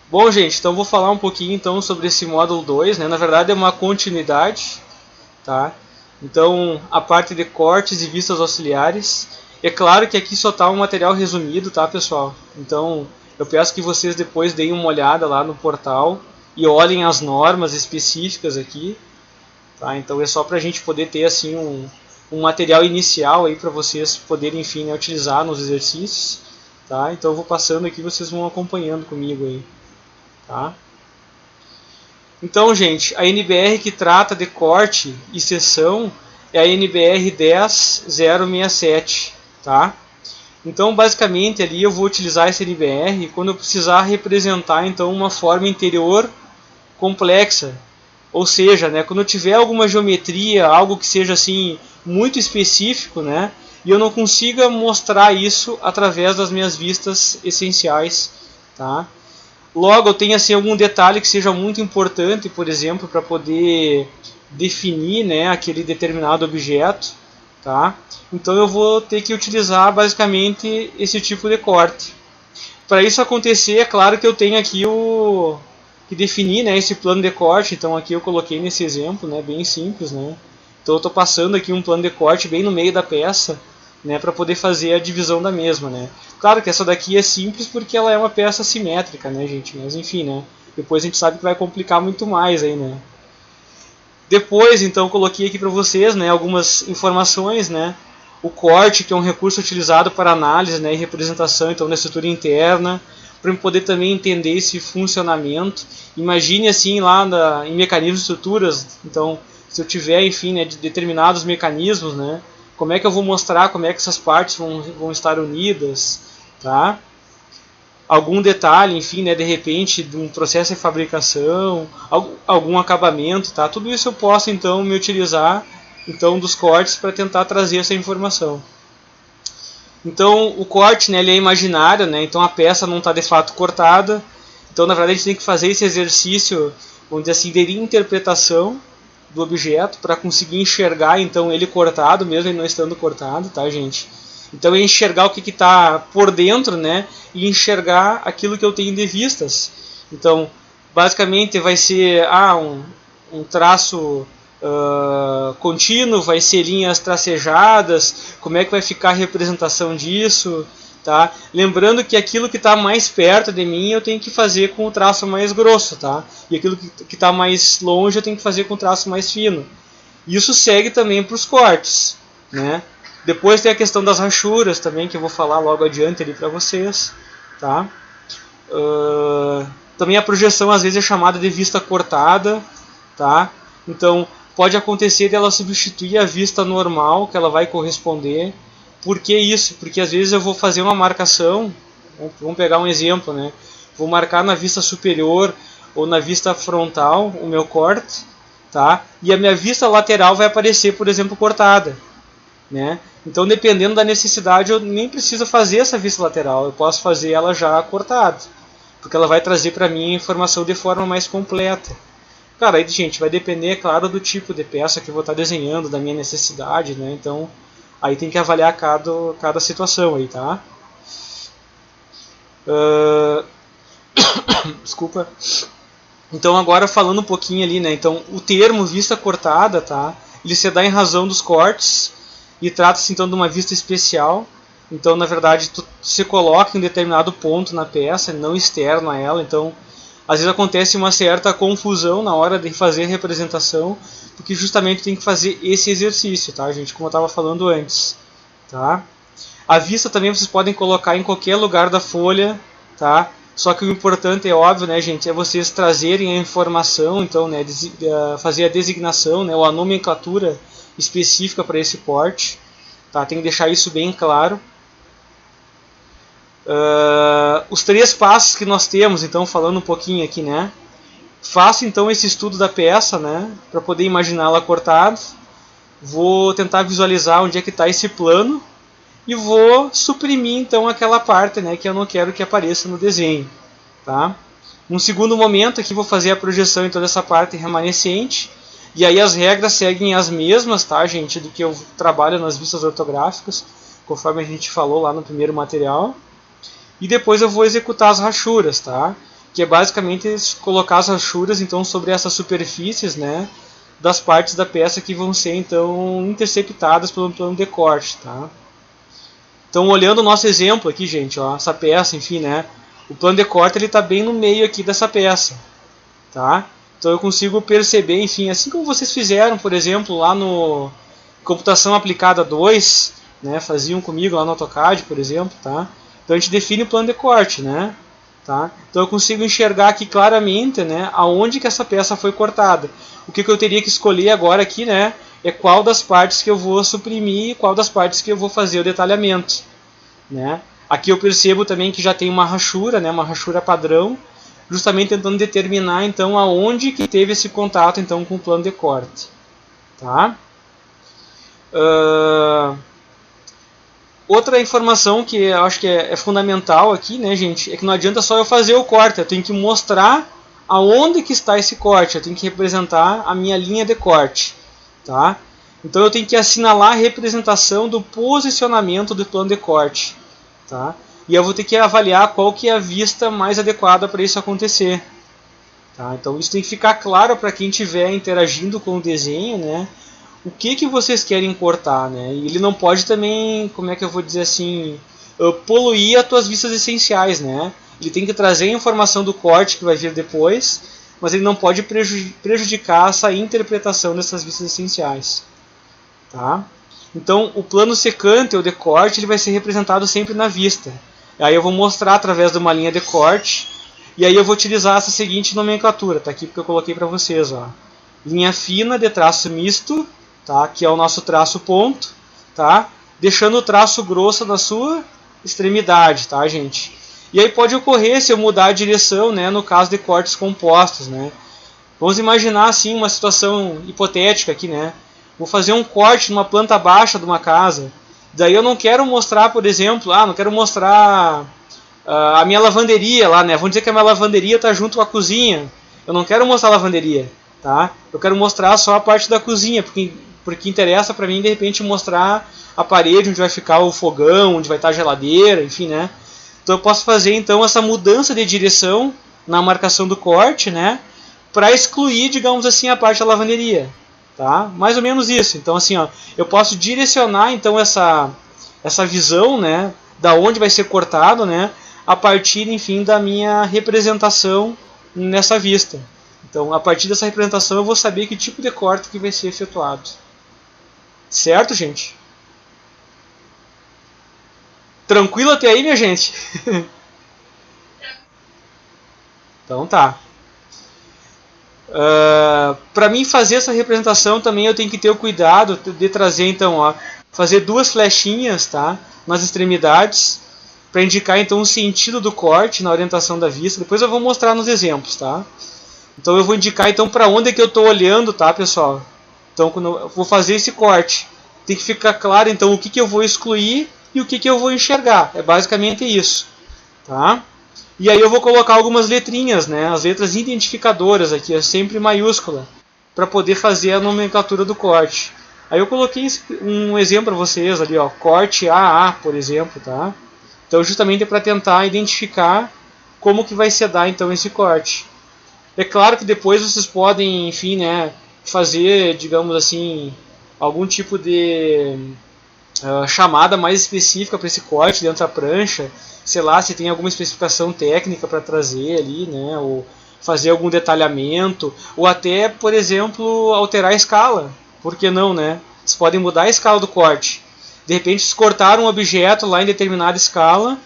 Bom, gente, então vou falar um pouquinho então sobre esse módulo 2, né? Na verdade é uma continuidade, tá? Então, a parte de cortes e vistas auxiliares. É claro que aqui só está um material resumido, tá, pessoal? Então, eu peço que vocês depois deem uma olhada lá no portal e olhem as normas específicas aqui, tá? Então, é só para a gente poder ter assim um material inicial aí para vocês poderem, enfim, né, utilizar nos exercícios, tá? Então, eu vou passando aqui, vocês vão acompanhando comigo aí, tá? Então, gente, a NBR que trata de corte e seção é a NBR 10067, tá? Então, basicamente, ali eu vou utilizar essa NBR quando eu precisar representar então uma forma interior complexa. Ou seja, né, quando eu tiver alguma geometria, algo que seja assim muito específico, né, e eu não consiga mostrar isso através das minhas vistas essenciais, tá? Logo, eu tenho assim, algum detalhe que seja muito importante, por exemplo, para poder definir, né, aquele determinado objeto, tá? Então eu vou ter que utilizar basicamente esse tipo de corte. Para isso acontecer, é claro que eu tenho aqui que definir, né, esse plano de corte. Então aqui eu coloquei nesse exemplo, né, bem simples, né? Então eu estou passando aqui um plano de corte bem no meio da peça, né, para poder fazer a divisão da mesma, né? Claro que essa daqui é simples porque ela é uma peça simétrica, né, gente? Mas enfim, né? Depois a gente sabe que vai complicar muito mais aí, né? Depois, então, coloquei aqui para vocês, né, algumas informações, né? O corte, que é um recurso utilizado para análise, né, e representação então da estrutura interna, para poder também entender esse funcionamento. Imagine assim lá em mecanismos de estruturas, então se eu tiver, enfim, né, de determinados mecanismos, né, como é que eu vou mostrar como é que essas partes vão estar unidas, tá? Algum detalhe, enfim, né, de repente, de um processo de fabricação, algum acabamento, tá? Tudo isso eu posso, então, me utilizar então, dos cortes para tentar trazer essa informação. Então, o corte, né, ele é imaginário, né? Então a peça não está de fato cortada. Então, na verdade, a gente tem que fazer esse exercício, vamos dizer assim, de interpretação do objeto para conseguir enxergar então ele cortado, mesmo ele não estando cortado, tá, gente? Então é enxergar o que está por dentro, né, e enxergar aquilo que eu tenho de vistas. Então, basicamente vai ser um traço contínuo, vai ser linhas tracejadas, como é que vai ficar a representação disso, tá? Lembrando que aquilo que está mais perto de mim eu tenho que fazer com o traço mais grosso, tá? E aquilo que está mais longe eu tenho que fazer com o traço mais fino. Isso segue também para os cortes, né? Depois tem a questão das rachuras também, que eu vou falar logo adiante ali para vocês, tá? Também a projeção às vezes é chamada de vista cortada, tá? Então pode acontecer dela substituir a vista normal, que ela vai corresponder. Por que isso? Porque às vezes eu vou fazer uma marcação, vamos pegar um exemplo, né? Vou marcar na vista superior ou na vista frontal o meu corte, tá? E a minha vista lateral vai aparecer, por exemplo, cortada, né? Então, dependendo da necessidade, eu nem preciso fazer essa vista lateral, eu posso fazer ela já cortada, porque ela vai trazer para mim a informação de forma mais completa. Cara, aí, gente, vai depender, é claro, do tipo de peça que eu vou estar desenhando, da minha necessidade, né? Então, aí tem que avaliar cada situação aí, tá? Desculpa. Então, agora falando um pouquinho ali, né? Então, o termo vista cortada, tá? Ele se dá em razão dos cortes e trata-se, então, de uma vista especial. Então, na verdade, você coloca em determinado ponto na peça, não externo a ela. Então, às vezes acontece uma certa confusão na hora de fazer a representação, porque justamente tem que fazer esse exercício, tá, gente? Como eu estava falando antes, tá? A vista também vocês podem colocar em qualquer lugar da folha, tá? Só que o importante é óbvio, né, gente, é vocês trazerem a informação, então, né, fazer a designação, né, ou a nomenclatura específica para esse corte, tá? Tem que deixar isso bem claro. Os 3 passos que nós temos, então, falando um pouquinho aqui, né? Faço então esse estudo da peça, né, para poder imaginá-la cortada. Vou tentar visualizar onde é que está esse plano e vou suprimir então aquela parte, né, que eu não quero que apareça no desenho, tá? Num segundo momento aqui vou fazer a projeção então dessa parte remanescente, e aí as regras seguem as mesmas, tá, gente, do que eu trabalho nas vistas ortográficas, conforme a gente falou lá no primeiro material. E depois eu vou executar as rachuras, tá? que é basicamente colocar as rachuras então sobre essas superfícies, né, das partes da peça que vão ser então interceptadas pelo plano de corte, tá? Então, olhando o nosso exemplo aqui, gente, ó, essa peça, enfim, né, o plano de corte ele está bem no meio aqui dessa peça, tá? Então eu consigo perceber, enfim, assim como vocês fizeram, por exemplo, lá no Computação Aplicada 2, né, faziam comigo lá no AutoCAD, por exemplo, tá? Então a gente define o plano de corte, né? Tá? Então eu consigo enxergar aqui claramente, né, aonde que essa peça foi cortada. O que eu teria que escolher agora aqui, né, é qual das partes que eu vou suprimir e qual das partes que eu vou fazer o detalhamento, né? Aqui eu percebo também que já tem uma rachura, né, uma rachura padrão, justamente tentando determinar então aonde que teve esse contato então com o plano de corte, tá? Outra informação que eu acho que é fundamental aqui, né, gente, é que não adianta só eu fazer o corte, eu tenho que mostrar aonde que está esse corte, eu tenho que representar a minha linha de corte, tá? Então eu tenho que assinalar a representação do posicionamento do plano de corte, tá? E eu vou ter que avaliar qual que é a vista mais adequada para isso acontecer, tá? Então isso tem que ficar claro para quem estiver interagindo com o desenho, né? O que vocês querem cortar, né? E ele não pode também, como é que eu vou dizer assim, poluir as tuas vistas essenciais, né? Ele tem que trazer a informação do corte que vai vir depois, mas ele não pode prejudicar essa interpretação dessas vistas essenciais, tá? Então, o plano secante ou de corte ele vai ser representado sempre na vista. Aí eu vou mostrar através de uma linha de corte, e aí eu vou utilizar essa seguinte nomenclatura, tá aqui porque eu coloquei para vocês, ó. Linha fina de traço misto, tá? Que é o nosso traço ponto, tá? Deixando o traço grosso na sua extremidade, tá, gente? E aí pode ocorrer se eu mudar a direção, né, no caso de cortes compostos, né? Vamos imaginar assim uma situação hipotética aqui, né? Vou fazer um corte numa planta baixa de uma casa. Daí eu não quero mostrar, por exemplo, não quero mostrar a minha lavanderia lá, né? Vamos dizer que a minha lavanderia está junto com a cozinha. Eu não quero mostrar a lavanderia, tá? Eu quero mostrar só a parte da cozinha, porque interessa para mim de repente mostrar a parede onde vai ficar o fogão, onde vai estar a geladeira, enfim, né? Então eu posso fazer então essa mudança de direção na marcação do corte, né? Para excluir, digamos assim, a parte da lavanderia, tá? Mais ou menos isso. Então assim, ó, eu posso direcionar então essa visão, né, da onde vai ser cortado, né, a partir, enfim, da minha representação nessa vista. Então, a partir dessa representação eu vou saber que tipo de corte que vai ser efetuado. Certo, gente? Tranquilo até aí, minha gente? Então tá. Para mim fazer essa representação também eu tenho que ter o cuidado de trazer então, ó, fazer duas flechinhas, tá, nas extremidades para indicar então o sentido do corte na orientação da vista. Depois eu vou mostrar nos exemplos, tá? Então eu vou indicar então para onde é que eu estou olhando, tá, pessoal? Então quando eu vou fazer esse corte, tem que ficar claro então o que eu vou excluir e o que eu vou enxergar. É basicamente isso, tá? E aí eu vou colocar algumas letrinhas, né? As letras identificadoras aqui, é sempre maiúscula, para poder fazer a nomenclatura do corte. Aí eu coloquei um exemplo para vocês ali, ó, corte AA, por exemplo, tá? Então justamente para tentar identificar como que vai se dar então esse corte. É claro que depois vocês podem, enfim, né, fazer, digamos assim, algum tipo de chamada mais específica para esse corte dentro da prancha, sei lá, se tem alguma especificação técnica para trazer ali, né, ou fazer algum detalhamento, ou até, por exemplo, alterar a escala, por que não, né? Vocês podem mudar a escala do corte. De repente vocês cortaram um objeto lá em determinada escala,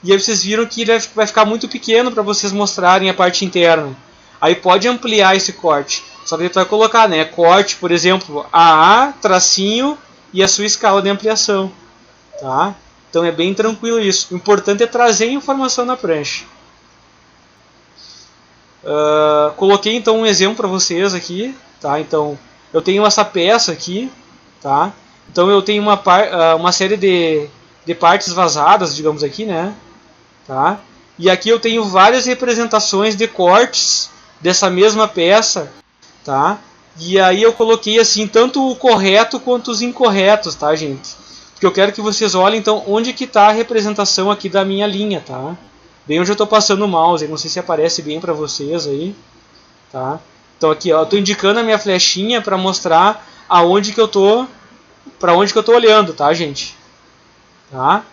e aí vocês viram que ele vai ficar muito pequeno para vocês mostrarem a parte interna. Aí pode ampliar esse corte. Só que ele vai colocar, né, corte, por exemplo, AA, tracinho, e a sua escala de ampliação, tá? Então é bem tranquilo isso. O importante é trazer informação na prancha. Coloquei então um exemplo para vocês aqui, tá? Então eu tenho essa peça aqui, tá? Então eu tenho uma série de partes vazadas, digamos aqui, né? Tá? E aqui eu tenho várias representações de cortes dessa mesma peça, tá? E aí eu coloquei assim tanto o correto quanto os incorretos, tá, gente? Porque eu quero que vocês olhem então onde que está a representação aqui da minha linha, tá? bem onde eu estou passando o mouse, não sei se aparece bem para vocês aí, tá? Então aqui, ó, eu estou indicando a minha flechinha para mostrar aonde que eu tô, para onde que eu estou olhando, tá, gente? Tá?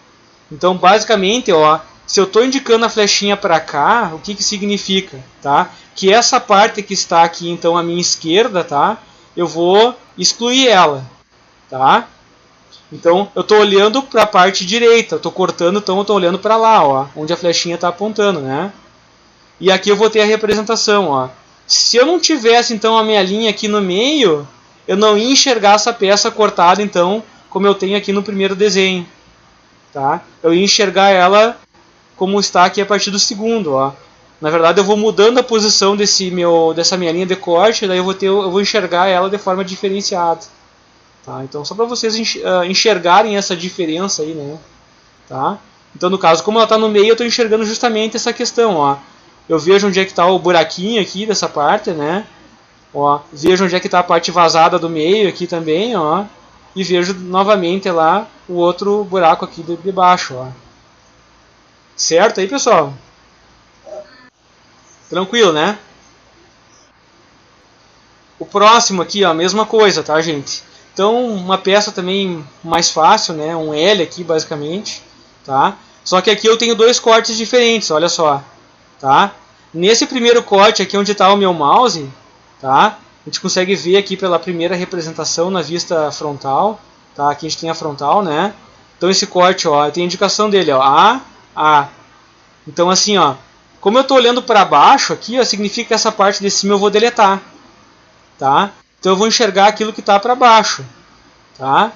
Então, basicamente, ó, se eu estou indicando a flechinha para cá, o que que significa, tá? Que essa parte que está aqui, então, à minha esquerda, tá? Eu vou excluir ela, tá? Então, eu estou olhando para a parte direita, eu estou cortando, então eu estou olhando para lá, ó, onde a flechinha está apontando, né? E aqui eu vou ter a representação, ó. Se eu não tivesse, então, a minha linha aqui no meio, eu não ia enxergar essa peça cortada, então, como eu tenho aqui no primeiro desenho, tá? Eu ia enxergar ela como está aqui a partir do segundo, ó. Na verdade, eu vou mudando a posição dessa minha linha de corte, daí eu vou enxergar ela de forma diferenciada. Tá? Então, só para vocês enxergarem essa diferença aí, né? Tá? Então, no caso, como ela está no meio, eu estou enxergando justamente essa questão, ó. Eu vejo onde é que está o buraquinho aqui dessa parte, né? Ó, vejo onde é que está a parte vazada do meio aqui também, ó. E vejo novamente lá o outro buraco aqui de baixo, ó. Certo aí, pessoal? Tranquilo, né? O próximo aqui, ó, a mesma coisa, tá, gente? Então, uma peça também mais fácil, né? Um L aqui, basicamente, tá? Só que aqui eu tenho dois cortes diferentes, olha só, tá? Nesse primeiro corte aqui onde está o meu mouse, tá? A gente consegue ver aqui pela primeira representação na vista frontal, tá? Aqui a gente tem a frontal, né? Então esse corte, ó, tem a indicação dele, ó, A. Então assim, ó, como eu estou olhando para baixo aqui, ó, significa que essa parte de cima eu vou deletar, tá? Então eu vou enxergar aquilo que está para baixo, tá?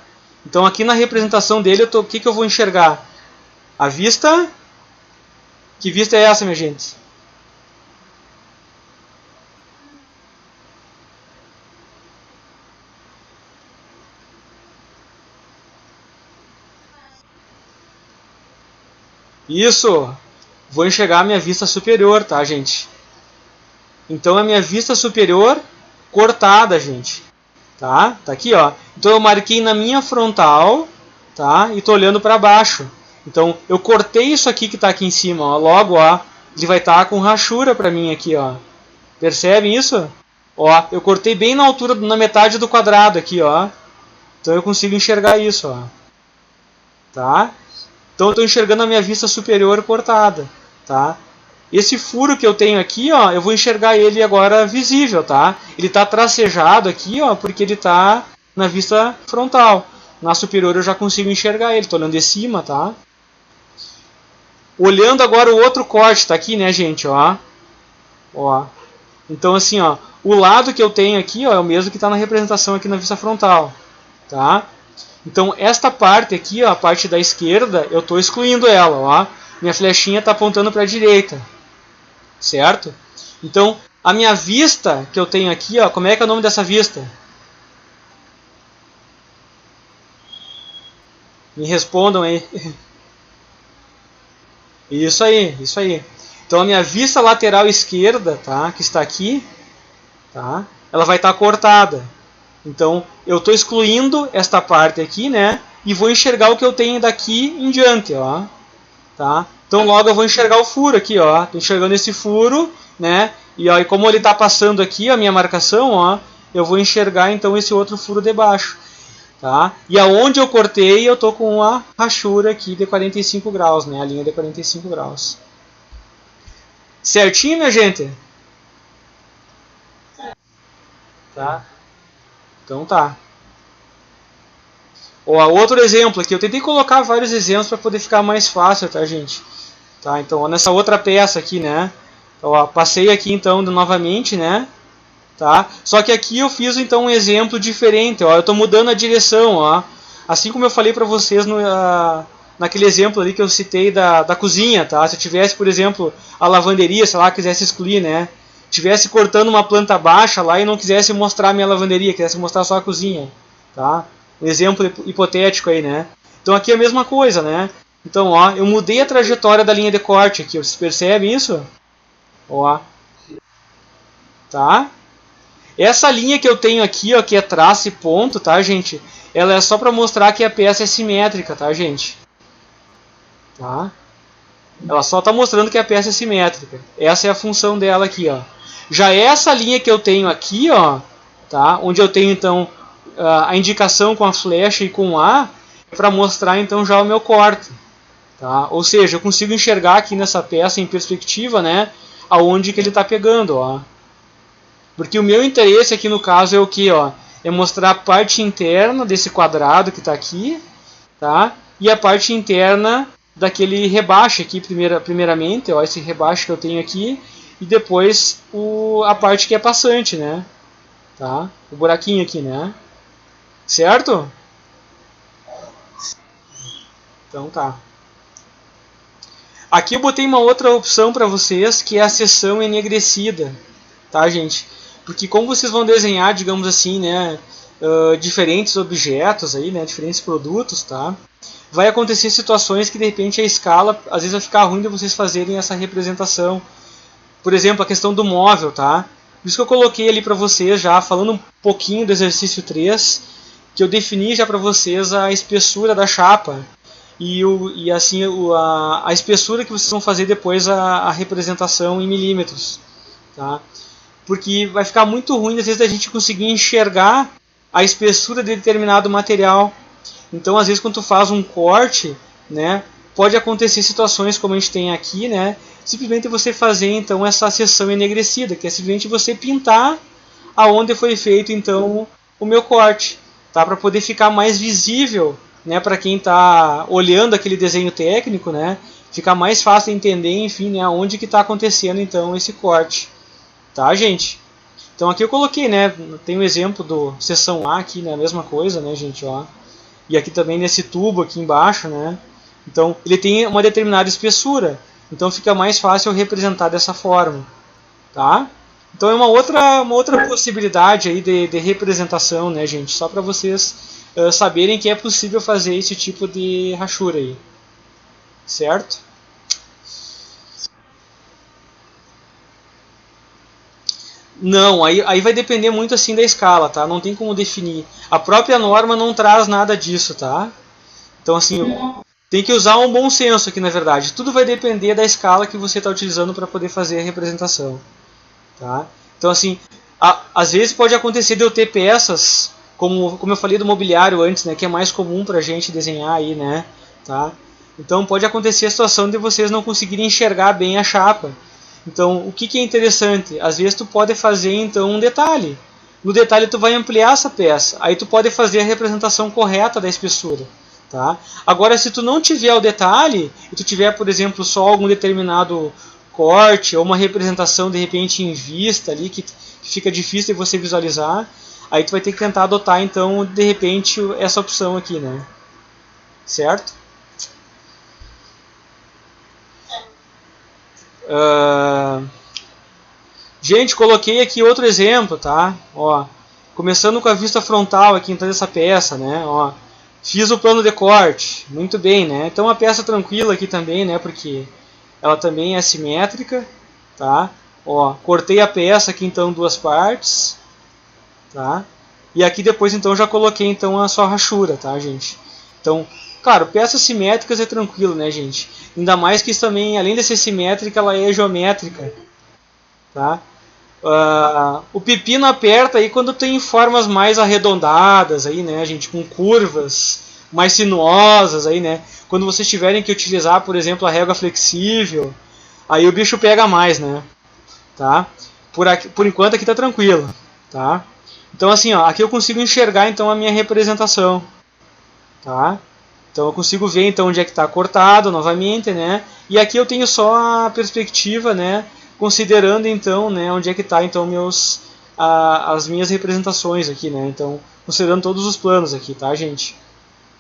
Então aqui na representação dele, o que eu vou enxergar? A vista. Que vista é essa, minha gente? Isso! Vou enxergar a minha vista superior, tá, gente? Então a minha vista superior cortada, gente. Tá? Tá aqui, ó. Então eu marquei na minha frontal, tá? E tô olhando para baixo. Então eu cortei isso aqui que tá aqui em cima, ó. Logo, ó, ele vai estar com rachura para mim aqui, ó. Percebem isso? Ó, eu cortei bem na altura, na metade do quadrado aqui, ó. Então eu consigo enxergar isso, ó. Tá? Então eu estou enxergando a minha vista superior cortada, tá? Esse furo que eu tenho aqui, ó, eu vou enxergar ele agora visível, tá? Ele está tracejado aqui, ó, porque ele está na vista frontal. Na superior eu já consigo enxergar ele, estou olhando de cima, tá? Olhando agora o outro corte, tá aqui, né, gente, ó. Ó. Então assim, ó, o lado que eu tenho aqui, ó, é o mesmo que está na representação aqui na vista frontal, tá? Então esta parte aqui, ó, a parte da esquerda, eu estou excluindo ela, ó. Minha flechinha está apontando para a direita, certo? Então a minha vista que eu tenho aqui, ó, como é que é o nome dessa vista? Me respondam aí. Isso aí, isso aí. Então a minha vista lateral esquerda, tá, que está aqui, tá, ela vai estar cortada. Então eu estou excluindo esta parte aqui, né, e vou enxergar o que eu tenho daqui em diante, ó, tá? Então logo eu vou enxergar o furo aqui, ó. Estou enxergando esse furo, né? E, ó, e como ele está passando aqui a minha marcação, ó, eu vou enxergar então esse outro furo de baixo, tá? E aonde eu cortei, eu tô com a rachura aqui de 45 graus, né? A linha de 45 graus. Certinho, minha gente? Tá? Então tá. Ó, outro exemplo aqui, eu tentei colocar vários exemplos para poder ficar mais fácil, tá, gente? Tá, então, ó, nessa outra peça aqui, né? Então, ó, passei aqui então novamente, né? Tá? Só que aqui eu fiz então um exemplo diferente, ó. Eu estou mudando a direção, ó. Assim como eu falei para vocês naquele exemplo ali que eu citei da cozinha, tá? Se eu tivesse, por exemplo, a lavanderia, sei lá, quisesse excluir, né? Tivesse cortando uma planta baixa lá e não quisesse mostrar a minha lavanderia, quisesse mostrar só a cozinha, tá? Um exemplo hipotético aí, né? Então aqui é a mesma coisa, né? Então, ó, eu mudei a trajetória da linha de corte aqui, vocês percebem isso? Ó. Tá? Essa linha que eu tenho aqui, ó, que é traço e ponto, tá, gente? Ela é só para mostrar que a peça é simétrica, tá, gente? Tá? Ela só está mostrando que a peça é simétrica. Essa é a função dela aqui, ó. Já essa linha que eu tenho aqui, ó, tá? Onde eu tenho então a indicação com a flecha e com A, é para mostrar então já o meu corte, tá? Ou seja, eu consigo enxergar aqui nessa peça em perspectiva, né, aonde que ele está pegando, ó. Porque o meu interesse aqui no caso é o que, ó, é mostrar a parte interna desse quadrado que está aqui, tá? E a parte interna daquele rebaixo aqui, primeiramente, ó, esse rebaixo que eu tenho aqui, e depois a parte que é passante, né? Tá? O buraquinho aqui, né? Certo? Então tá. Aqui eu botei uma outra opção para vocês, que é a seção enegrecida, tá, gente? Porque como vocês vão desenhar, digamos assim, né, diferentes objetos aí, né, diferentes produtos, tá? Vai acontecer situações que de repente a escala, às vezes vai ficar ruim de vocês fazerem essa representação. Por exemplo, a questão do móvel, tá? Por isso que eu coloquei ali para vocês já, falando um pouquinho do exercício 3, que eu defini já para vocês a espessura da chapa e assim a espessura que vocês vão fazer depois a representação em milímetros, tá? Porque vai ficar muito ruim às vezes a gente conseguir enxergar a espessura de determinado material. Então, às vezes, quando tu faz um corte, né, pode acontecer situações como a gente tem aqui, né, simplesmente você fazer então essa seção enegrecida, que é simplesmente você pintar aonde foi feito então o meu corte, tá, para poder ficar mais visível, né, para quem está olhando aquele desenho técnico, né, ficar mais fácil de entender, enfim, né, aonde que está acontecendo então esse corte, tá, gente? Então aqui eu coloquei, né, tem um exemplo do seção A aqui, né, a mesma coisa, né, gente, ó. E aqui também nesse tubo aqui embaixo, né? Então ele tem uma determinada espessura, então fica mais fácil representar dessa forma, tá? Então é uma outra possibilidade aí de representação, né, gente? Só para vocês saberem que é possível fazer esse tipo de rachura aí, certo? Não, aí vai depender muito assim da escala, tá? Não tem como definir. A própria norma não traz nada disso, tá? Então assim, tem que usar um bom senso aqui na verdade. Tudo vai depender da escala que você está utilizando para poder fazer a representação, tá? Então assim, às vezes pode acontecer de eu ter peças, como eu falei do mobiliário antes, né? Que é mais comum para a gente desenhar aí, né? Tá? Então pode acontecer a situação de vocês não conseguirem enxergar bem a chapa. Então, o que é interessante? Às vezes tu pode fazer então um detalhe. No detalhe tu vai ampliar essa peça. Aí tu pode fazer a representação correta da espessura, tá? Agora, se tu não tiver o detalhe, e tu tiver, por exemplo, só algum determinado corte ou uma representação de repente em vista ali que fica difícil de você visualizar, aí tu vai ter que tentar adotar então de repente essa opção aqui, né? Certo? Gente, coloquei aqui outro exemplo, tá? Ó, começando com a vista frontal aqui então dessa peça, né? Ó, fiz o plano de corte, muito bem, né? Então uma peça tranquila aqui também, né? Porque ela também é simétrica, tá? Ó, cortei a peça aqui então em duas partes, tá? E aqui depois então já coloquei então a sua rachura, tá, gente? Então, claro, peças simétricas é tranquilo, né, gente? Ainda mais que isso também, além de ser simétrica, ela é geométrica, tá? O pepino aperta aí quando tem formas mais arredondadas aí, né, gente, com curvas mais sinuosas aí, né? Quando vocês tiverem que utilizar, por exemplo, a régua flexível, aí o bicho pega mais, né? Tá? Por enquanto aqui tá tranquilo, tá? Então assim, ó, aqui eu consigo enxergar então a minha representação, tá? Então eu consigo ver então onde é que está cortado novamente, né? E aqui eu tenho só a perspectiva, né? Considerando então, né, onde é que está então as minhas representações aqui, né? Então considerando todos os planos aqui, tá, gente?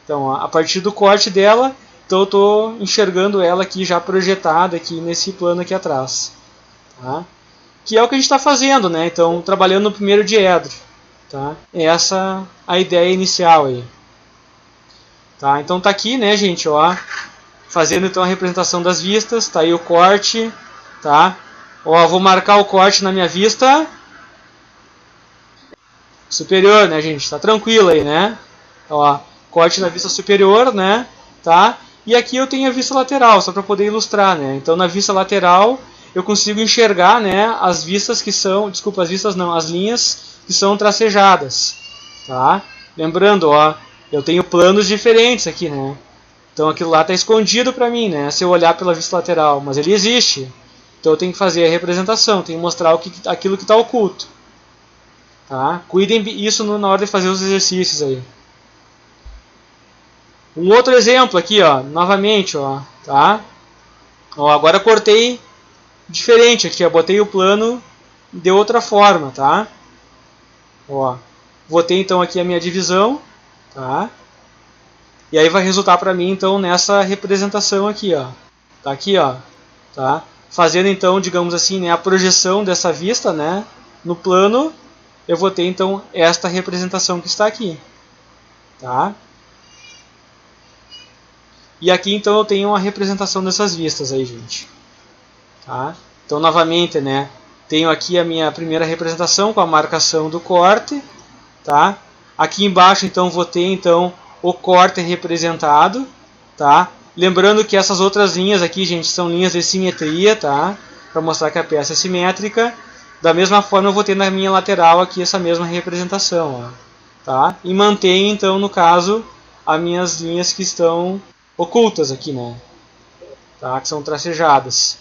Então a partir do corte dela, então eu estou enxergando ela aqui já projetada aqui nesse plano aqui atrás, tá? Que é o que a gente está fazendo, né? Então trabalhando no primeiro diedro, tá? Essa a ideia inicial aí. Tá, então tá aqui, né, gente, ó, fazendo então a representação das vistas, tá aí o corte, tá? Ó, vou marcar o corte na minha vista superior, né, gente? Tá tranquilo aí, né? Ó, corte na vista superior, né? Tá? E aqui eu tenho a vista lateral, só para poder ilustrar, né? Então na vista lateral eu consigo enxergar, né, as vistas que são, desculpa, as vistas não, as linhas que são tracejadas, tá? Lembrando, ó, eu tenho planos diferentes aqui, né? Então aquilo lá está escondido para mim, né? Se eu olhar pela vista lateral, mas ele existe. Então eu tenho que fazer a representação, tenho que mostrar aquilo que está oculto. Tá? Cuidem isso na hora de fazer os exercícios aí. Um outro exemplo aqui, ó, novamente, ó, tá? Ó, agora eu cortei diferente aqui, ó, botei o plano de outra forma, tá? Ó, botei então aqui a minha divisão, tá? E aí vai resultar para mim então nessa representação aqui, ó. Tá aqui, ó, tá? Fazendo então, digamos assim, né, a projeção dessa vista, né, no plano, eu vou ter então esta representação que está aqui, tá? E aqui então eu tenho uma representação dessas vistas aí, gente. Tá? Então novamente, né, tenho aqui a minha primeira representação com a marcação do corte, tá? Aqui embaixo então vou ter então o corte representado, tá? Lembrando que essas outras linhas aqui, gente, são linhas de simetria, tá? Para mostrar que a peça é simétrica. Da mesma forma eu vou ter na minha lateral aqui essa mesma representação, ó, tá? E mantenho então no caso as minhas linhas que estão ocultas aqui, né? Tá? Que são tracejadas.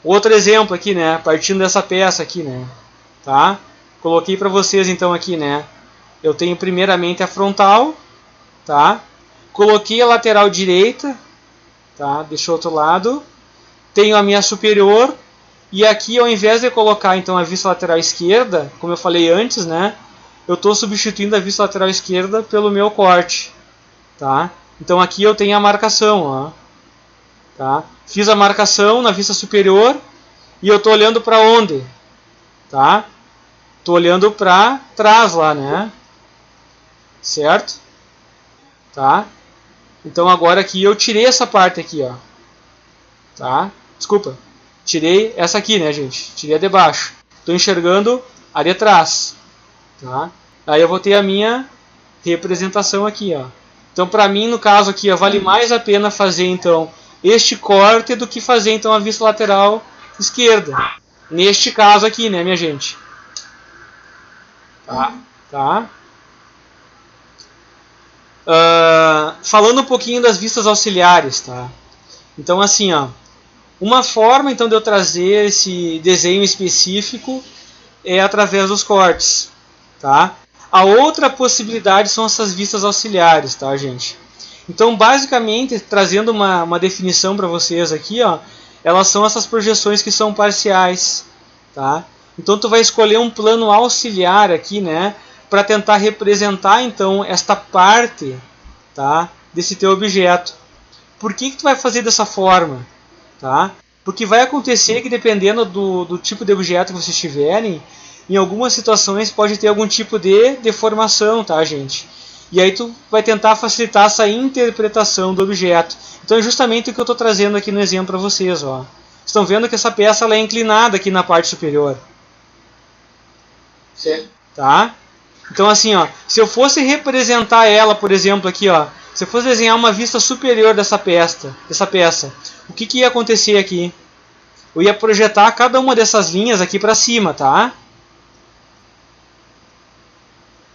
Outro exemplo aqui, né? Partindo dessa peça aqui, né? Tá? Coloquei para vocês então aqui, né? Eu tenho primeiramente a frontal, tá? Coloquei a lateral direita, tá? Deixa o outro lado. Tenho a minha superior e aqui ao invés de colocar então a vista lateral esquerda, como eu falei antes, né? Eu estou substituindo a vista lateral esquerda pelo meu corte, tá? Então aqui eu tenho a marcação, ó, tá? Fiz a marcação na vista superior e eu estou olhando para onde? Tá? Estou olhando para trás lá, né? Certo? Tá? Então agora aqui eu tirei essa parte aqui, ó. Tá? Desculpa. Tirei essa aqui, né, gente? Tirei a de baixo. Estou enxergando a de trás. Tá? Aí eu vou ter a minha representação aqui, ó. Então, para mim, no caso aqui, ó, vale mais a pena fazer, então, este corte do que fazer, então, a vista lateral esquerda. Neste caso aqui, né, minha gente? Tá? Falando um pouquinho das vistas auxiliares, tá? Então, assim, ó, uma forma, então, de eu trazer esse desenho específico é através dos cortes, tá? A outra possibilidade são essas vistas auxiliares, tá, gente? Então, basicamente, trazendo uma definição para vocês aqui, ó, elas são essas projeções que são parciais, tá? Então, tu vai escolher um plano auxiliar aqui, né, para tentar representar, então, esta parte, tá, desse teu objeto. Por que tu vai fazer dessa forma? Tá? Porque vai acontecer que, dependendo do tipo de objeto que vocês tiverem, em algumas situações pode ter algum tipo de deformação, tá, gente? E aí tu vai tentar facilitar essa interpretação do objeto. Então é justamente o que eu estou trazendo aqui no exemplo para vocês, ó. Estão vendo que essa peça ela é inclinada aqui na parte superior. Certo. Tá? Então assim, ó, se eu fosse representar ela, por exemplo, aqui, ó, se eu fosse desenhar uma vista superior dessa peça, o que ia acontecer aqui? Eu ia projetar cada uma dessas linhas aqui para cima, tá?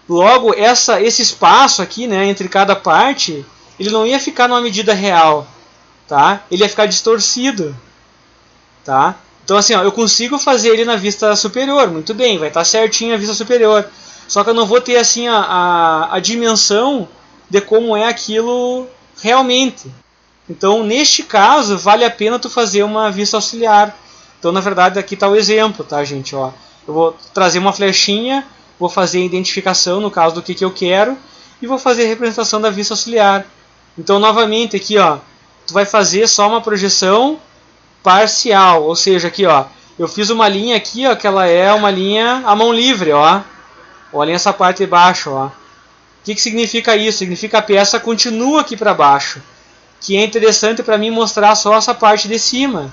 Logo, esse espaço aqui, né, entre cada parte, ele não ia ficar numa medida real, tá? Ele ia ficar distorcido, tá? Então assim, ó, eu consigo fazer ele na vista superior, muito bem, vai estar certinho a vista superior. Só que eu não vou ter assim a dimensão de como é aquilo realmente. Então, neste caso, vale a pena tu fazer uma vista auxiliar. Então, na verdade, aqui está o exemplo, tá, gente? Ó, eu vou trazer uma flechinha, vou fazer a identificação, no caso do que eu quero, e vou fazer a representação da vista auxiliar. Então, novamente, aqui, ó, tu vai fazer só uma projeção parcial, ou seja, aqui, ó, eu fiz uma linha aqui, ó, que ela é uma linha à mão livre, ó. Olhem essa parte de baixo, ó. O que significa isso? Significa que a peça continua aqui para baixo, que é interessante para mim mostrar só essa parte de cima,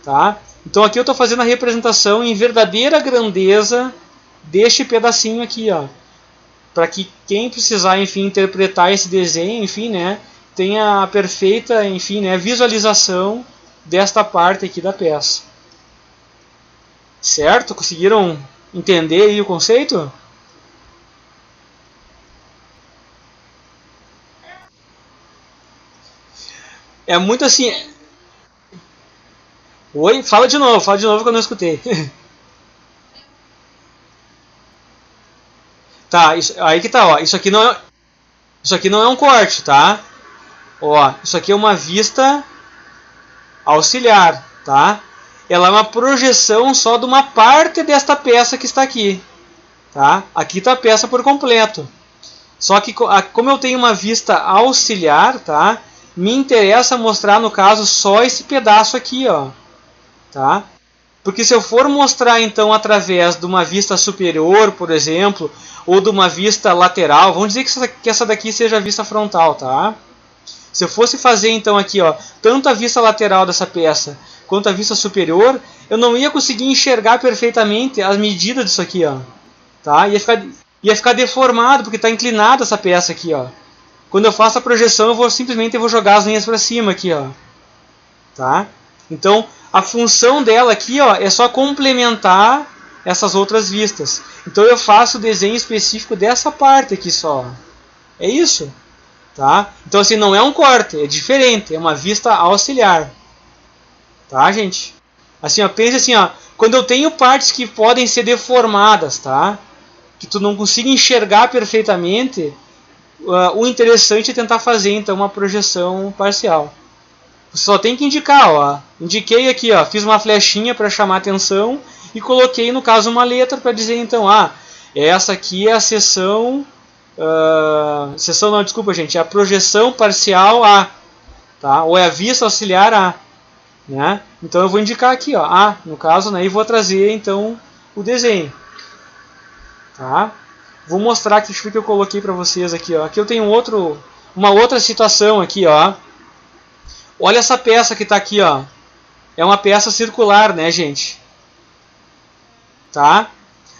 tá? Então aqui eu estou fazendo a representação em verdadeira grandeza deste pedacinho aqui, ó, para que quem precisar, enfim, interpretar esse desenho, enfim, né, tenha a perfeita, enfim, né, visualização desta parte aqui da peça. Certo? Conseguiram entender aí o conceito? É muito assim. Oi? Fala de novo que eu não escutei. Tá, aí que tá, ó. Isso aqui não é um corte, tá? Ó, isso aqui é uma vista auxiliar, tá? Ela é uma projeção só de uma parte desta peça que está aqui, tá? Aqui está a peça por completo. Só que como eu tenho uma vista auxiliar, tá? Me interessa mostrar no caso só esse pedaço aqui, ó, tá? Porque se eu for mostrar então através de uma vista superior, por exemplo, ou de uma vista lateral, vamos dizer que essa daqui seja a vista frontal, tá? Se eu fosse fazer então aqui, ó, tanto a vista lateral dessa peça quanto a vista superior, eu não ia conseguir enxergar perfeitamente as medidas disso aqui, ó, tá? Ia ficar deformado porque está inclinada essa peça aqui, ó. Quando eu faço a projeção, eu simplesmente vou jogar as linhas para cima aqui, ó, tá? Então a função dela aqui, ó, é só complementar essas outras vistas. Então eu faço o desenho específico dessa parte aqui só. É isso. Tá? Então assim, não é um corte, é diferente, é uma vista auxiliar. Tá, gente? Assim, ó, pense assim, ó, quando eu tenho partes que podem ser deformadas, tá? Que tu não consiga enxergar perfeitamente, o interessante é tentar fazer então uma projeção parcial. Você só tem que indicar, ó. Indiquei aqui, ó, fiz uma flechinha para chamar atenção e coloquei no caso uma letra para dizer então, essa aqui é a seção seção não, desculpa gente, é a projeção parcial A, tá? Ou é a vista auxiliar A, né? Então eu vou indicar aqui, ó, A, no caso, né? E vou trazer então o desenho, tá? Vou mostrar aqui o que eu coloquei para vocês aqui, ó. Aqui eu tenho uma outra situação aqui, ó. Olha essa peça que está aqui, ó. É uma peça circular, né, gente? Tá?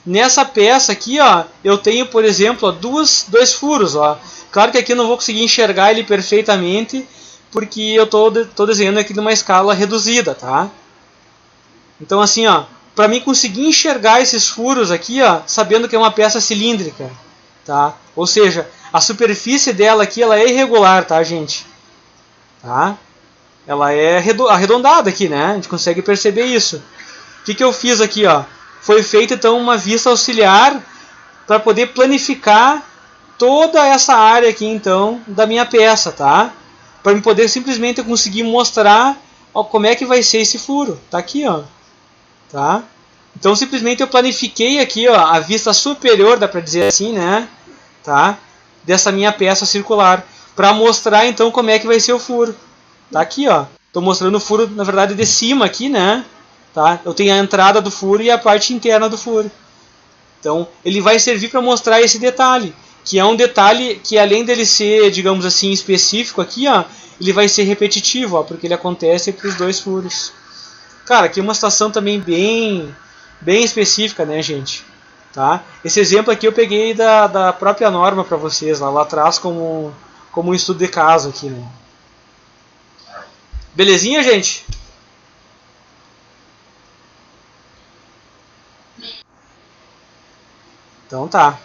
Nessa peça aqui, ó, eu tenho, por exemplo, ó, dois furos, ó. Claro que aqui eu não vou conseguir enxergar ele perfeitamente, porque eu estou desenhando aqui numa escala reduzida, tá? Então assim, ó, para mim conseguir enxergar esses furos aqui, ó, sabendo que é uma peça cilíndrica, tá? Ou seja, a superfície dela aqui, ela é irregular, tá, gente? Tá? Ela é arredondada aqui, né? A gente consegue perceber isso. O que eu fiz aqui, ó? Foi feita então uma vista auxiliar para poder planificar toda essa área aqui então da minha peça, tá? Para me poder simplesmente conseguir mostrar, ó, como é que vai ser esse furo. Tá aqui, ó. Tá? Então simplesmente eu planifiquei aqui, ó, a vista superior, dá para dizer assim, né? Tá? Dessa minha peça circular para mostrar então como é que vai ser o furo. Tá aqui, ó. Tô mostrando o furo, na verdade, de cima aqui, né? Tá? Eu tenho a entrada do furo e a parte interna do furo. Então, ele vai servir para mostrar esse detalhe, que é um detalhe que, além dele ser, digamos assim, específico aqui, ó, ele vai ser repetitivo, ó, porque ele acontece para os dois furos. Cara, aqui é uma situação também bem específica, né, gente? Tá? Esse exemplo aqui eu peguei da própria norma para vocês, lá atrás, como um estudo de caso aqui, né? Belezinha, gente? Então tá.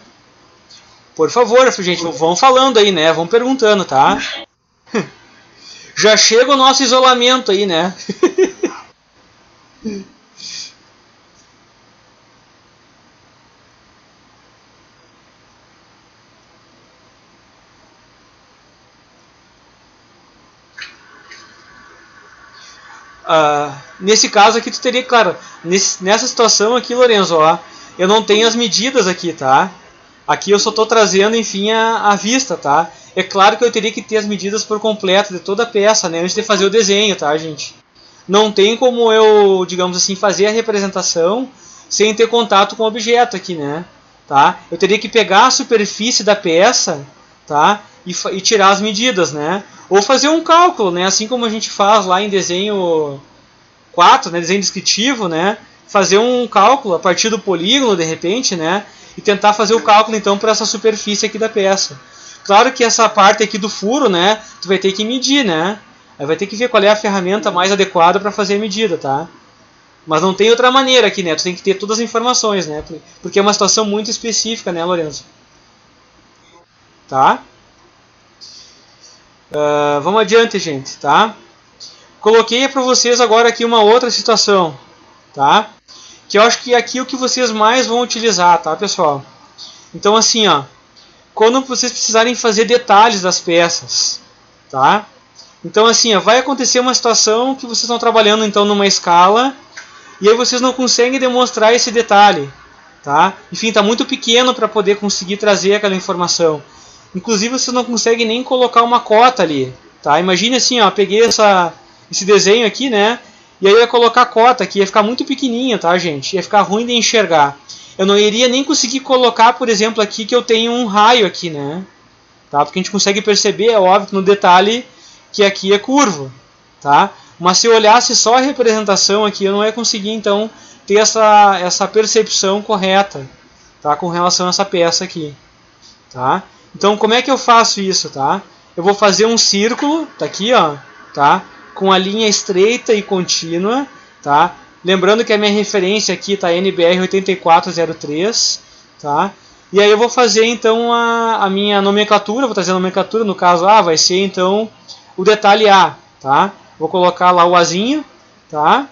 Por favor, gente, vão falando aí, né? Vão perguntando, tá? Já chega o nosso isolamento aí, né? Nesse caso aqui tu teria, claro, nessa situação aqui, Lorenzo, ó, eu não tenho as medidas aqui, tá? Aqui eu só estou trazendo, enfim, a vista, tá? É claro que eu teria que ter as medidas por completo de toda a peça, né? Antes de fazer o desenho, tá, gente? Não tem como eu, digamos assim, fazer a representação sem ter contato com o objeto aqui, né? Tá? Eu teria que pegar a superfície da peça, tá? E tirar as medidas, né? Ou fazer um cálculo, né? Assim como a gente faz lá em desenho 4, né? Desenho descritivo, né? Fazer um cálculo a partir do polígono, de repente, né? E tentar fazer o cálculo, então, para essa superfície aqui da peça. Claro que essa parte aqui do furo, né, tu vai ter que medir, né? Aí vai ter que ver qual é a ferramenta mais adequada para fazer a medida, tá? Mas não tem outra maneira aqui, né? Tu tem que ter todas as informações, né? Porque é uma situação muito específica, né, Lourenço? Tá? Vamos adiante, gente, tá? Coloquei para vocês agora aqui uma outra situação, tá? Que eu acho que aqui é o que vocês mais vão utilizar, tá, pessoal? Então, assim, ó, quando vocês precisarem fazer detalhes das peças, tá? Então, assim, ó, vai acontecer uma situação que vocês estão trabalhando, então, numa escala, e aí vocês não conseguem demonstrar esse detalhe, tá? Enfim, está muito pequeno para poder conseguir trazer aquela informação. Inclusive, vocês não conseguem nem colocar uma cota ali, tá? Imagine assim, ó, peguei esse desenho aqui, né? E aí eu ia colocar a cota aqui, ia ficar muito pequenininha, tá, gente? Ia ficar ruim de enxergar. Eu não iria nem conseguir colocar, por exemplo, aqui que eu tenho um raio aqui, né? Tá? Porque a gente consegue perceber, é óbvio, no detalhe que aqui é curvo, tá? Mas se eu olhasse só a representação aqui, eu não ia conseguir, então, ter essa percepção correta, tá? Com relação a essa peça aqui, tá? Então, como é que eu faço isso, tá? Eu vou fazer um círculo, tá aqui, ó, tá? Com a linha estreita e contínua, tá? Lembrando que a minha referência aqui tá NBR 8403, tá? E aí eu vou fazer então a minha nomenclatura, vou trazer a nomenclatura, no caso A vai ser então o detalhe A, tá? Vou colocar lá o Azinho, tá?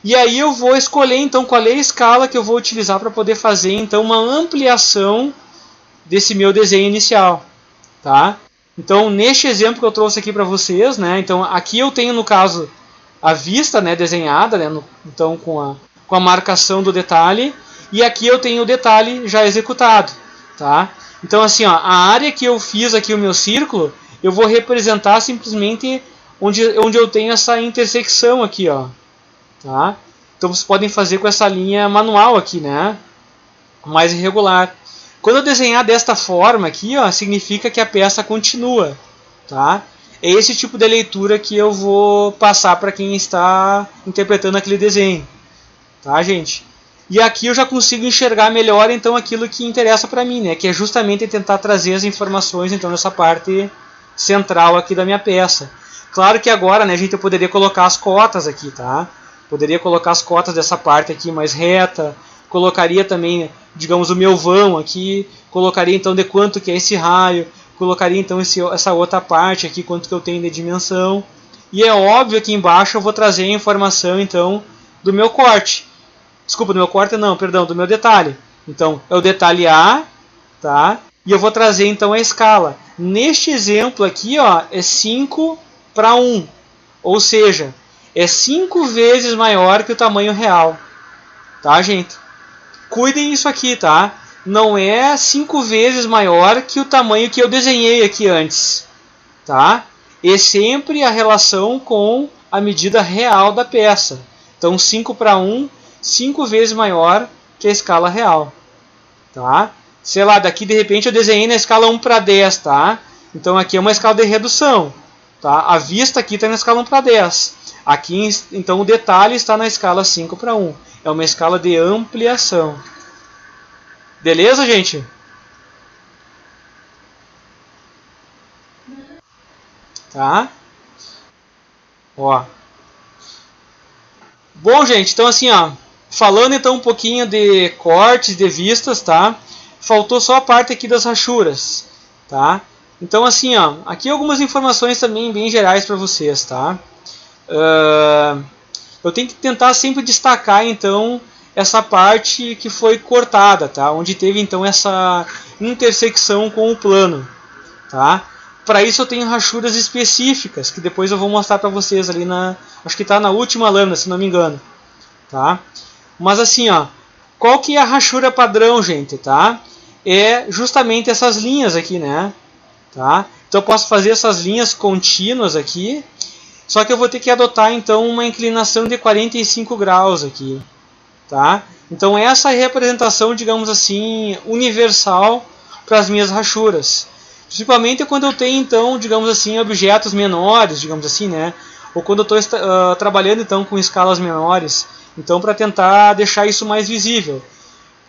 E aí eu vou escolher então qual é a escala que eu vou utilizar para poder fazer então uma ampliação desse meu desenho inicial, tá? Então, neste exemplo que eu trouxe aqui para vocês, né? Então, aqui eu tenho, no caso, a vista, né, desenhada, né? Então, com a marcação do detalhe. E aqui eu tenho o detalhe já executado, tá? Então, assim, ó, a área que eu fiz aqui o meu círculo, eu vou representar simplesmente onde eu tenho essa intersecção aqui, ó, tá? Então, vocês podem fazer com essa linha manual aqui, né? Mais irregular. Quando eu desenhar desta forma aqui, ó, significa que a peça continua, tá? É esse tipo de leitura que eu vou passar para quem está interpretando aquele desenho, tá, gente? E aqui eu já consigo enxergar melhor então aquilo que interessa para mim, né? Que é justamente tentar trazer as informações então nessa parte central aqui da minha peça. Claro que agora, né, gente, eu poderia colocar as cotas aqui, tá? Poderia colocar as cotas dessa parte aqui mais reta. Colocaria também, digamos, o meu vão aqui, colocaria então de quanto que é esse raio, colocaria então essa outra parte aqui, quanto que eu tenho de dimensão. E é óbvio que embaixo eu vou trazer a informação então do meu corte. Desculpa, do meu corte não, perdão, do meu detalhe. Então, é o detalhe A, tá? E eu vou trazer então a escala. Neste exemplo aqui, ó, é 5 para 1. Ou seja, é 5 vezes maior que o tamanho real. Tá, gente? Cuidem isso aqui, tá? Não é 5 vezes maior que o tamanho que eu desenhei aqui antes, tá? É sempre a relação com a medida real da peça. Então, 5 para 1, 5 vezes maior que a escala real, tá? Sei lá, daqui de repente eu desenhei na escala 1 para 10, tá? Então, aqui é uma escala de redução, tá? A vista aqui está na escala 1 para 10. Aqui, então, o detalhe está na escala 5 para 1. É uma escala de ampliação. Beleza, gente? Tá? Ó. Bom, gente, então assim, ó, falando então um pouquinho de cortes, de vistas, tá? Faltou só a parte aqui das rachuras, tá? Então assim, ó, aqui algumas informações também bem gerais para vocês, tá? Eu tenho que tentar sempre destacar então essa parte que foi cortada, tá? Onde teve então essa intersecção com o plano, tá? Para isso eu tenho rachuras específicas que depois eu vou mostrar para vocês ali acho que está na última lâmina, se não me engano, tá? Mas assim, ó, qual que é a rachura padrão, gente, tá? É justamente essas linhas aqui, né? Tá? Então eu posso fazer essas linhas contínuas aqui. Só que eu vou ter que adotar então uma inclinação de 45 graus aqui, tá? Então essa é a representação, digamos assim, universal para as minhas rachuras. Principalmente quando eu tenho então, digamos assim, objetos menores, digamos assim, né? Ou quando eu estou trabalhando então com escalas menores, então para tentar deixar isso mais visível.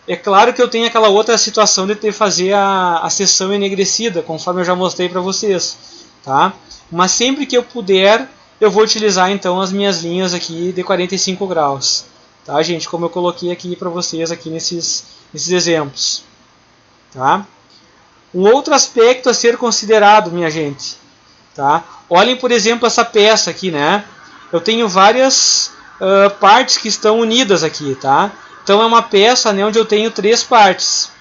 É claro que eu tenho aquela outra situação de ter que fazer a seção enegrecida, conforme eu já mostrei para vocês, tá? Mas sempre que eu puder, eu vou utilizar então as minhas linhas aqui de 45 graus, tá, gente? Como eu coloquei aqui para vocês aqui nesses exemplos, tá? Um outro aspecto a ser considerado, minha gente, tá? Olhem, por exemplo, essa peça aqui, né? Eu tenho várias partes que estão unidas aqui, tá? Então é uma peça, né, onde eu tenho 3 partes.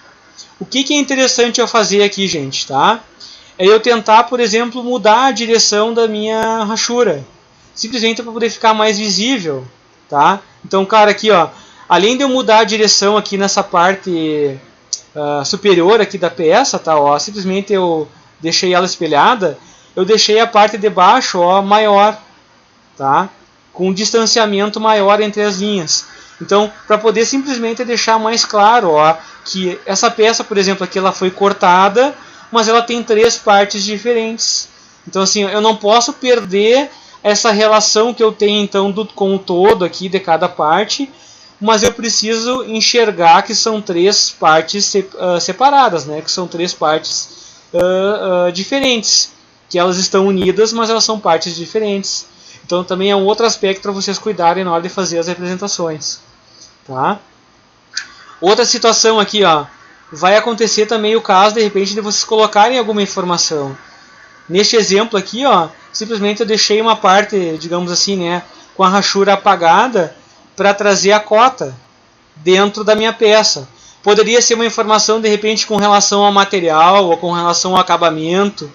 O que é interessante eu fazer aqui, gente, tá? É eu tentar, por exemplo, mudar a direção da minha rachura, simplesmente para poder ficar mais visível, tá? Então, cara, aqui, ó, além de eu mudar a direção aqui nessa parte superior aqui da peça, tá? Ó, simplesmente eu deixei ela espelhada, eu deixei a parte de baixo, ó, maior, tá? Com um distanciamento maior entre as linhas. Então, para poder simplesmente deixar mais claro, ó, que essa peça, por exemplo, aqui ela foi cortada, mas ela tem 3 partes diferentes. Então, assim, eu não posso perder essa relação que eu tenho então com o todo aqui de cada parte, mas eu preciso enxergar que são 3 partes separadas, né? Que são 3 partes diferentes, que elas estão unidas, mas elas são partes diferentes. Então também é um outro aspecto para vocês cuidarem na hora de fazer as representações, tá? Outra situação aqui, ó, vai acontecer também o caso de repente de vocês colocarem alguma informação. Neste exemplo aqui, ó, simplesmente eu deixei uma parte, digamos assim, né, com a rachura apagada para trazer a cota dentro da minha peça. Poderia ser uma informação de repente com relação ao material ou com relação ao acabamento,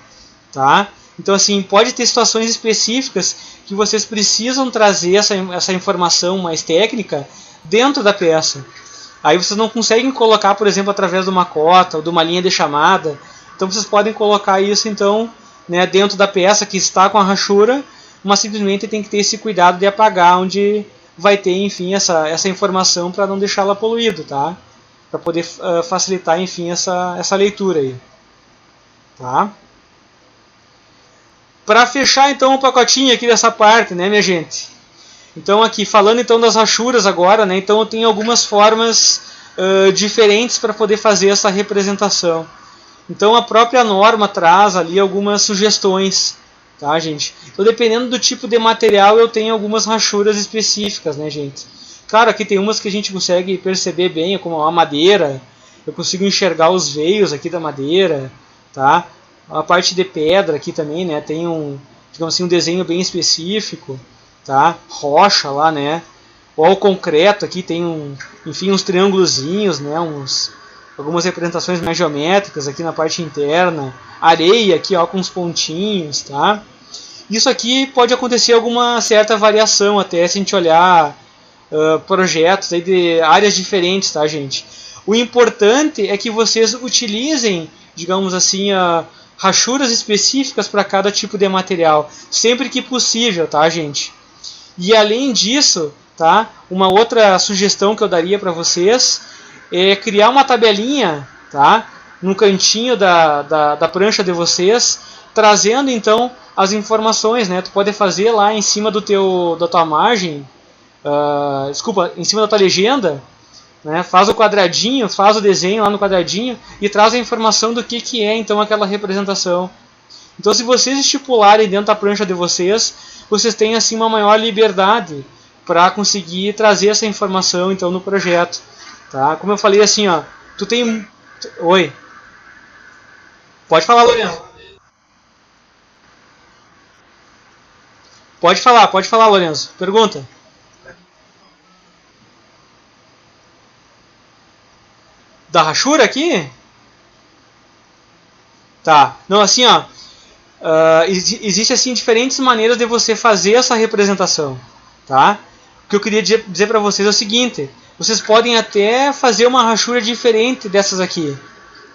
tá? Então, assim, pode ter situações específicas que vocês precisam trazer essa informação mais técnica dentro da peça. Aí vocês não conseguem colocar, por exemplo, através de uma cota ou de uma linha de chamada. Então, vocês podem colocar isso, então, né, dentro da peça que está com a rachura, mas simplesmente tem que ter esse cuidado de apagar onde vai ter, enfim, essa informação para não deixá-la poluída, tá? Para poder facilitar, enfim, essa leitura aí, tá? Para fechar então o pacotinho aqui dessa parte, né, minha gente? Então aqui, falando então das rachuras agora, né, então eu tenho algumas formas diferentes para poder fazer essa representação. Então a própria norma traz ali algumas sugestões, tá, gente? Então dependendo do tipo de material eu tenho algumas rachuras específicas, né, gente? Claro, aqui tem umas que a gente consegue perceber bem, como a madeira, eu consigo enxergar os veios aqui da madeira, tá? A parte de pedra aqui também, né, tem digamos assim, um desenho bem específico, tá? Rocha lá, né? Ou o concreto aqui tem enfim, uns triângulozinhos, né, algumas representações mais geométricas aqui na parte interna, areia aqui, ó, com uns pontinhos, tá? Isso aqui pode acontecer alguma certa variação até se a gente olhar projetos aí de áreas diferentes, tá, gente? O importante é que vocês utilizem, digamos assim, rachuras específicas para cada tipo de material, sempre que possível, tá, gente? E além disso, tá, uma outra sugestão que eu daria para vocês é criar uma tabelinha, tá, no cantinho da prancha de vocês, trazendo então as informações, né? Tu pode fazer lá em cima da tua margem, em cima da tua legenda, né? Faz o quadradinho, faz o desenho lá no quadradinho e traz a informação do que é então aquela representação. Então, se vocês estipularem dentro da prancha de vocês, vocês têm assim uma maior liberdade para conseguir trazer essa informação então no projeto, tá? Como eu falei assim, ó, tu tem... Oi. Pode falar, Lourenço. Pode falar, Lourenço. Pergunta. Da rachura aqui? Tá. Não, assim, ó. Existe assim diferentes maneiras de você fazer essa representação, tá? O que eu queria dizer para vocês é o seguinte: vocês podem até fazer uma rachura diferente dessas aqui,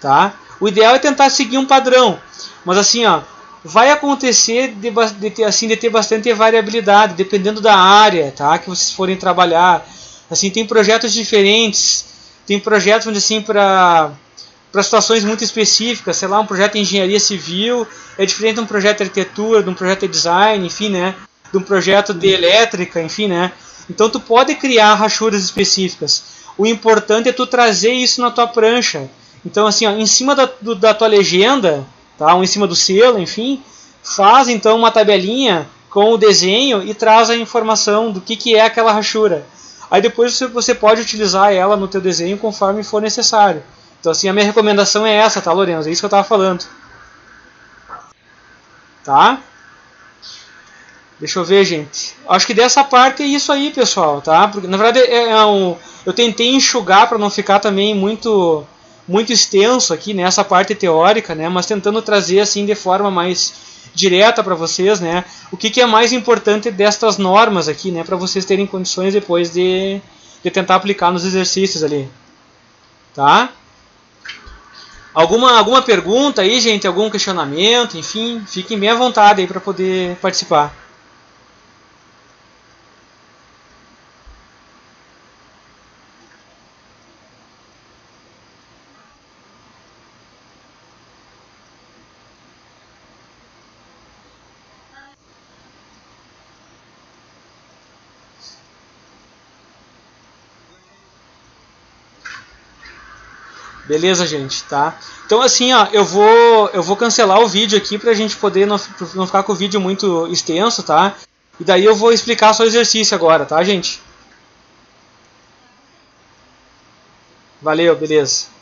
tá? O ideal é tentar seguir um padrão, mas assim, ó, vai acontecer de ter bastante variabilidade dependendo da área, tá? Que vocês forem trabalhar. Assim, tem projetos diferentes. Tem projetos assim, para situações muito específicas, sei lá, um projeto de engenharia civil é diferente de um projeto de arquitetura, de um projeto de design, enfim, né, de um projeto de elétrica, enfim, né. Então tu pode criar rachuras específicas. O importante é tu trazer isso na tua prancha. Então assim, ó, em cima da tua legenda, tá? Ou em cima do selo, enfim, faz então uma tabelinha com o desenho e traz a informação do que é aquela rachura. Aí depois você pode utilizar ela no teu desenho conforme for necessário. Então assim, a minha recomendação é essa, tá, Lorenzo? É isso que eu estava falando. Tá? Deixa eu ver, gente. Acho que dessa parte é isso aí, pessoal, tá? Porque na verdade eu tentei enxugar para não ficar também muito extenso aqui nessa parte teórica, né? Mas tentando trazer assim de forma mais direta para vocês, né? O que é mais importante destas normas aqui, né? Para vocês terem condições depois de tentar aplicar nos exercícios ali, tá? Alguma pergunta aí, gente? Algum questionamento? Enfim, fiquem bem à vontade aí para poder participar. Beleza, gente, tá? Então assim, ó, eu vou cancelar o vídeo aqui pra gente poder não ficar com o vídeo muito extenso, tá? E daí eu vou explicar só o exercício agora, tá, gente? Valeu, beleza.